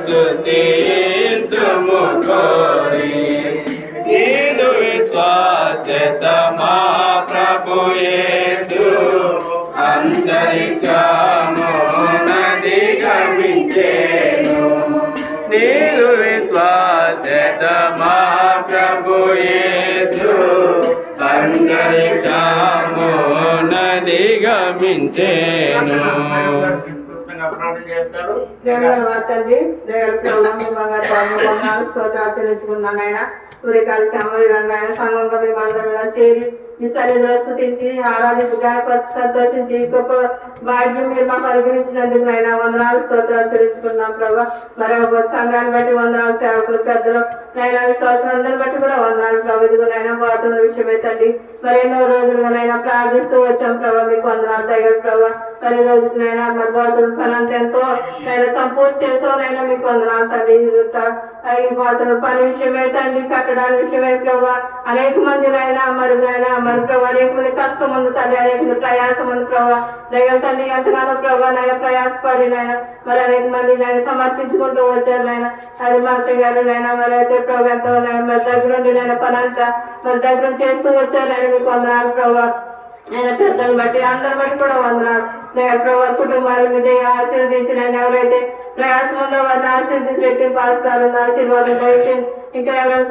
స్తుతింతుము కోరి నీదు విశ్వాసత మా ప్రభు యేసు అంతరిక్షమునధిగమించెను నీదు విశ్వాసత మా ప్రభు యేసు అంతరిక్షమునధిగమించెను. స్తోత్రాచరించుకున్నానైనా ఉదయకాల సమయంగా సంఘంగా మేమందరం చేరి ఈ సన్నిధిలో స్తుతించి ఆరాధించి గణపతి సంతోషించి గొప్ప భాగ్యం మీరు మాకు అనుగ్రహించినందుకు అయినా వందనాలు స్తోత్రాచరించుకున్నాం ప్రభా. మరి ఒక సంఘాన్ని బట్టి వందనాలు, సేవకులు పెద్దలు నైనా విశ్వాసాలందరిని బట్టి కూడా వందనాలు ప్రభు. ఇదిగోనైనా బాతున్న విషయమే తండ్రి మరి ఎన్నో రోజులుగానైనా ప్రార్థిస్తూ వచ్చాం ప్రభా. మీకు వందనాలు తగ్గదు ప్రభా. మరి రోజునైనా మరి బాతుల పని అంత ఎంతో నైనా సంపూర్తి చేసావునైనా మీకు వందనాలు తండ్రి. ఈ బాతుల పని విషయమే తండ్రి, కట్టడానికి విషయమే ప్రభా. అనేక మంది నైనా మరి ప్రభావ అనేక మంది కష్టం ఉంది తండ్రి, అనేక మంది ప్రయాసం ఉంది ప్రభావ. దైవం తండ్రి ఎంతగానో ప్రభావ నైనా ప్రయాసపడి నైనా మరి అనేక మంది నేను సమర్పించుకుంటూ వచ్చారు నైనా. అది మనసు గారు నైనా మరి అయితే ప్రభు ఎంతో మరి దగ్గరుండి నేను పని అంతా మరి దగ్గర చేస్తూ వచ్చారు నేను మీకు వందనాలు ప్రభావ. నేను పెద్దలను బట్టి అందరి బట్టి కూడా వందనాలు ప్రభావ. కుటుంబాల మీద ఆశీర్వదించి నేను ఎవరైతే ప్రయాసం ఉందో వారిని ఆశీర్వదించి పెట్టి పాస్కారం ఆశీర్వాదం ఇంకా ఎవరైనా